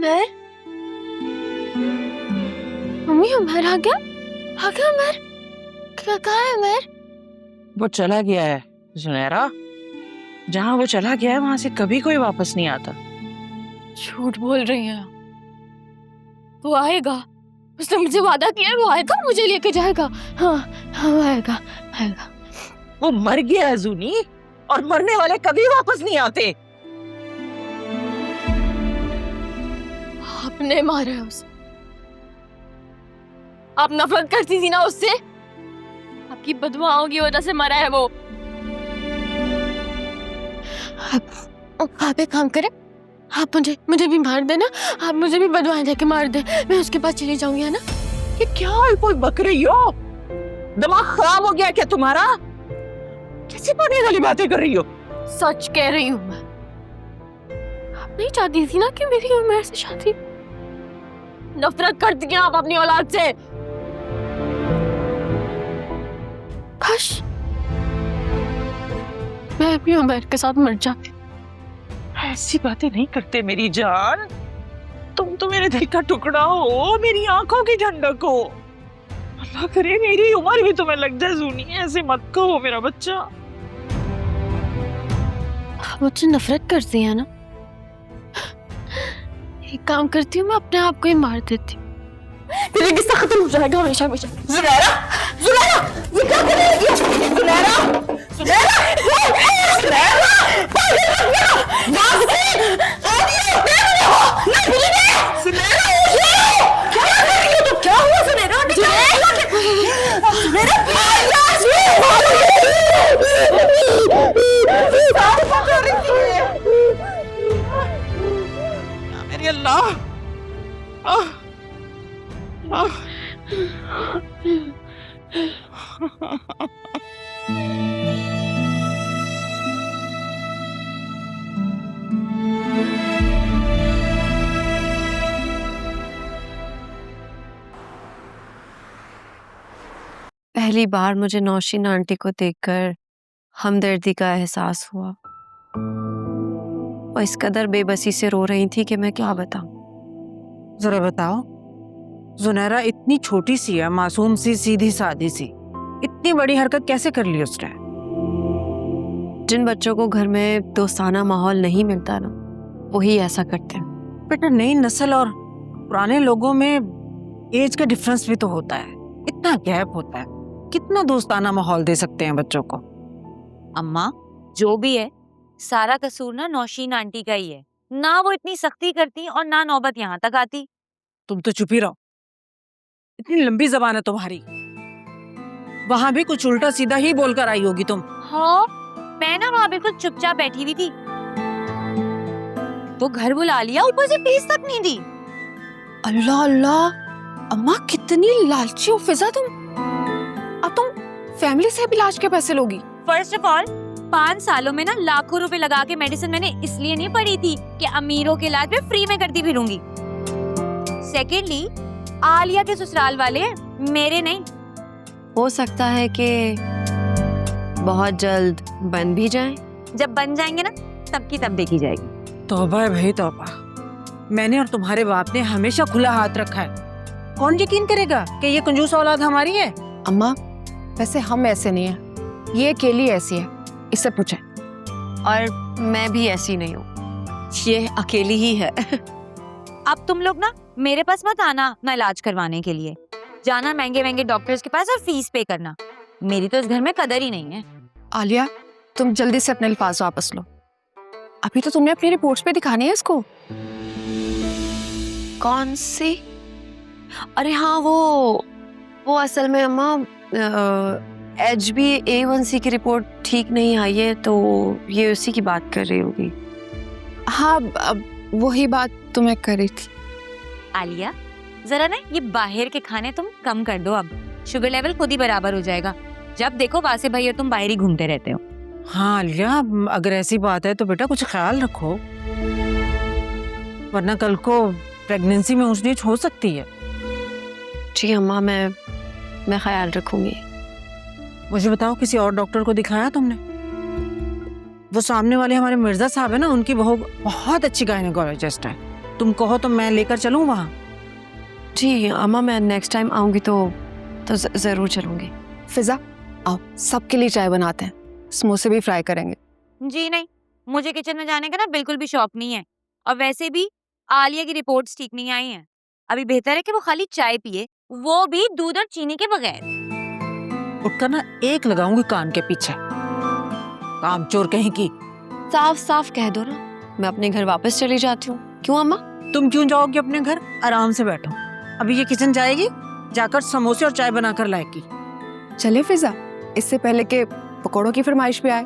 Umar, mummy Umar आ गया उमर, कहाँ है उमर? वो चला गया है जुनैरा, जहाँ वो चला गया है वहां से कभी कोई वापस नहीं आता। झूठ बोल रही हैं। वो आएगा, उसने मुझे वादा किया है, वो आएगा, मुझे लेके जाएगा। हाँ वो आएगा। वो मर गया है जूनी, और मरने वाले कभी वापस नहीं आते। आपने मारा है उसे, आप नफरत करती थी ना उससे, आपकी बददुआओं की वजह से मरा है वो। आप एक काम करें, आप मुझे भी मार देना, आप मुझे भी बददुआएं देके मार दे, मैं उसके पास चली जाऊंगी, है ना? ये क्या कोई बक रही हो? दिमाग खराब हो गया क्या तुम्हारा? कैसी पाने वाली बातें कर रही हो? सच कह रही हूँ मैं। आप नहीं चाहती थी ना कि मेरी उमर से शादी? नफरत करती हैं आप अपनी औलाद से। काश मैं भी उमर के साथ मर जाती। ऐसी बातें नहीं करते मेरी जान, तुम तो मेरे दिल का टुकड़ा हो, मेरी आंखों की ठंडक हो। अल्लाह करे मेरी उम्र भी तुम्हें लग जाए जूनी, ऐसे मत कहो मेरा बच्चा। आप मुझसे नफरत करती हैं ना? एक काम करती हूँ, मैं अपने आप को ही मार देती हूँ, तेरे किस्सा खत्म हो जाएगा हमेशा हमेशा। जुनैरा, जुनैरा, ये क्या कर रही है? जुनैरा, जुनैरा, जुनैरा, क्या हुआ सुनैरा? मेरी अल्लाह, पहली बार मुझे नौशीन आंटी को देखकर हमदर्दी का एहसास हुआ। वो इस कदर बेबसी से रो रही थी कि मैं क्या बताऊं। जरा बताओ, जुनैरा इतनी छोटी सी है, मासूम सी, सीधी सादी सी, इतनी बड़ी हरकत कैसे कर ली उसने? जिन बच्चों को घर में दोस्ताना माहौल नहीं मिलता ना, वही ऐसा करते हैं। बेटा, नई नस्ल और पुराने लोगों में एज का डिफरेंस भी तो होता है, इतना गैप होता है, कितना दोस्ताना माहौल दे सकते हैं बच्चों को? अम्मा, जो भी है, सारा कसूर ना नौशीन आंटी का ही है। ना वो इतनी सख्ती करती और ना नौबत यहाँ तक आती। तुम तो चुप ही रहो, इतनी लंबी जबान है तुम्हारी। वहां भी कुछ उल्टा सीधा ही बोलकर आई होगी तुम। हाँ, मैं ना वहाँ बिल्कुल चुपचाप बैठी हुई थी, तो घर बुला लिया, ऊपर से फीस तक नहीं दी। अल्लाह अल्लाह, अम्मा कितनी लालची हो फिजा तुम। अब तुम फैमिली से भी इलाज के पैसे लोगी? फर्स्ट ऑफ ऑल, 5 सालों में ना लाखों रुपए लगा के मेडिसिन मैंने इसलिए नहीं पढ़ी थी कि अमीरों के इलाज में फ्री में करती फिरूंगी। सेकेंडली, आलिया के ससुराल वाले हैं, मेरे नहीं। हो सकता है कि बहुत जल्द बन भी जाएं। जब बन जाएंगे ना, तब की तब देखी जाएगी। तौबा है भाई तौबा, मैंने और तुम्हारे बाप ने हमेशा खुला हाथ रखा है। कौन यकीन करेगा कि ये कंजूस औलाद हमारी है? अम्मा, वैसे हम ऐसे नहीं है, ये अकेली ऐसी है, इससे पूछे। और मैं भी ऐसी नहीं हूँ, ये अकेली ही है। अब तुम लोग ना मेरे पास मत आना अपना इलाज करवाने के लिए, जाना महंगे महंगे डॉक्टर्स के पास और फीस पे करना। मेरी तो इस घर में कदर ही नहीं है। आलिया, तुम जल्दी से अपने अल्फाज वापस लो, अभी तो तुमने अपनी रिपोर्ट्स पे दिखानी है इसको। कौन सी? अरे हाँ, वो असल में अम्मा HbA1c की रिपोर्ट ठीक नहीं आई है, तो ये उसी की बात कर रही होगी। हाँ, अब वही बात तुम्हें करी थी। आलिया, जरा ना ये बाहर के खाने तुम कम कर दो, अब शुगर लेवल खुद ही बराबर हो जाएगा। जब देखो वासे भाई और तुम बाहर ही घूमते रहते हो। हाँ आलिया, अगर ऐसी बात है तो बेटा कुछ ख्याल रखो, वरना कल को प्रेगनेंसी में ऊंच नीच हो सकती है। जी अम्मा, मैं ख्याल रखूंगी। मुझे बताओ, किसी और डॉक्टर को दिखाया तुमने? वो सामने वाले हमारे मिर्जा साहब है ना, उनकी बहू बहुत अच्छी गायनेकोलॉजिस्ट है, तुम कहो तो मैं लेकर चलूं वहाँ? जी अम्मा, मैं नेक्स्ट टाइम आऊंगी तो जरूर चलूंगी। फिजा आओ, सबके लिए चाय बनाते हैं, समोसे भी फ्राई करेंगे। जी नहीं, मुझे किचन में जाने का ना बिल्कुल भी शौक नहीं है। और वैसे भी आलिया की रिपोर्ट्स ठीक नहीं आई हैं। अभी बेहतर है कि वो खाली चाय पिए, वो भी दूध और चीनी के बगैर। उठकर ना एक लगाऊंगी कान के पीछे, काम चोर कहीं की। साफ साफ कह दो ना, मैं अपने घर वापस चली जाती हूँ। क्यों अम्मा? तुम क्यों जाओगी अपने घर? आराम से बैठो, अभी ये किचन जाएगी, जाकर समोसे और चाय बनाकर लाएगी। चले फिजा, इससे पहले के पकोड़ों की फरमाइश पे आए।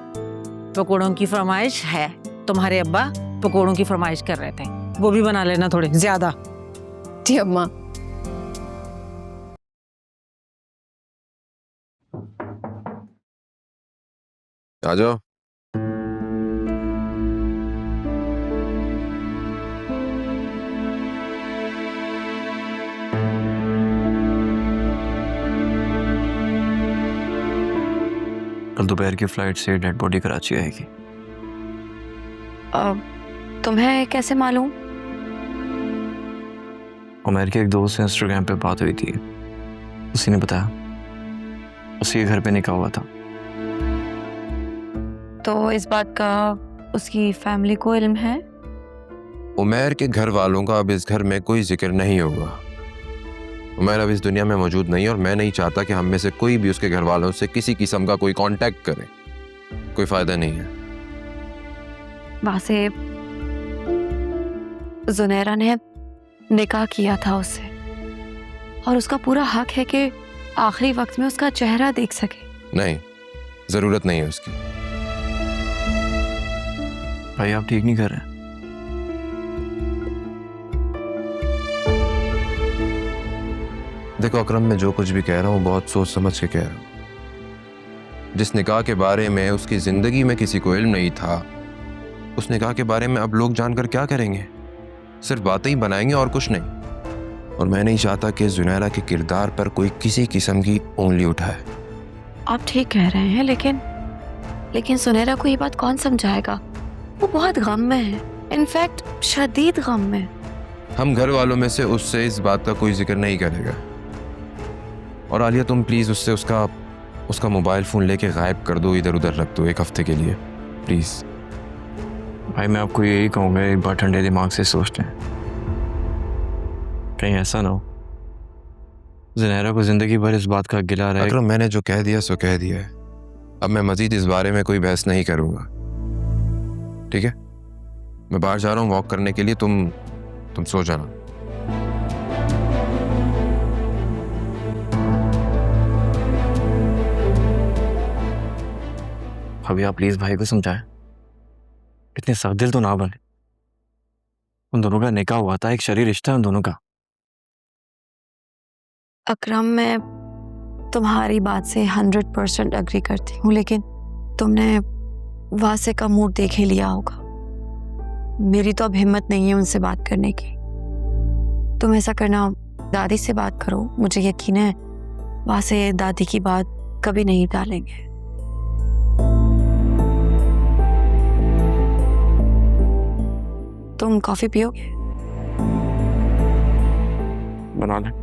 पकोड़ों की फरमाइश है, तुम्हारे अब्बा पकोड़ों की फरमाइश कर रहे थे, वो भी बना लेना थोड़े ज्यादा। जी अम्मा। आ जाओ। कल दोपहर की फ्लाइट से डेड बॉडी कराची आएगी। तुम्हें कैसे मालूम? उमर के एक दोस्त से इंस्टाग्राम पे बात हुई थी, उसी ने बताया, उसी के घर पे निकाह हुआ था। तो इस बात का उसकी फैमिली को इल्म है? उमैर के घर वालों का अब इस घर में कोई जिक्र नहीं होगा। उमैर अब इस दुनिया में मौजूद नहीं है और मैं नहीं चाहता कि हम में से कोई भी उसके घर वालों से किसी किस्म का कोई कांटेक्ट करे। कोई फायदा नहीं है। वैसे जुनैरा ने निकाह किया था उससे, और उसका पूरा हक है कि आखिरी वक्त में उसका चेहरा देख सके। नहीं, जरूरत नहीं है उसकी। भाई आप ठीक नहीं कर रहे। देखो अकरम, मैं जो कुछ भी कह रहा हूँ बहुत सोच समझ के कह रहा हूँ। जिस निकाह के बारे में उसकी जिंदगी में किसी को इल्म नहीं था, उस निकाह के बारे में अब लोग जानकर क्या करेंगे? सिर्फ बातें ही बनाएंगे और कुछ नहीं। और मैं नहीं चाहता कि जुनैरा के किरदार पर कोई किसी किस्म की उंगली उठाए। आप ठीक कह रहे हैं, लेकिन सुनैरा को ये बात कौन समझाएगा? वो बहुत गम में है, इनफैक्ट शदीद गम में। हम घर वालों में से उससे इस बात का कोई जिक्र नहीं करेगा। और आलिया, तुम प्लीज उससे उसका मोबाइल फोन लेके गायब कर दो, इधर उधर रख दो एक हफ्ते के लिए, प्लीज। भाई मैं आपको यही कहूँगा, एक बार ठंडे दिमाग से सोच लें, कहीं ऐसा ना हो जुनैरा को जिंदगी भर इस बात का गिला रहे। अकरम, मैंने जो कह दिया सो कह दिया है। अब मैं मजीद इस बारे में कोई बहस नहीं करूंगा, ठीक है? मैं बाहर जा रहा हूँ वॉक करने के लिए, तुम सो जाना। अभी आप प्लीज भाई को समझाएं, इतने सख्त दिल तो ना बने। उन दोनों का निकाह हुआ था, एक शरीर रिश्ता है उन दोनों का। अकरम, मैं तुम्हारी बात से 100% एग्री करती हूँ, लेकिन तुमने वासे का मूड देख ही लिया होगा। मेरी तो अब हिम्मत नहीं है उनसे बात करने की। तुम ऐसा करना, दादी से बात करो। मुझे यकीन है वासे दादी की बात कभी नहीं टालेंगे। तुम कॉफी पियोगे? बना लें।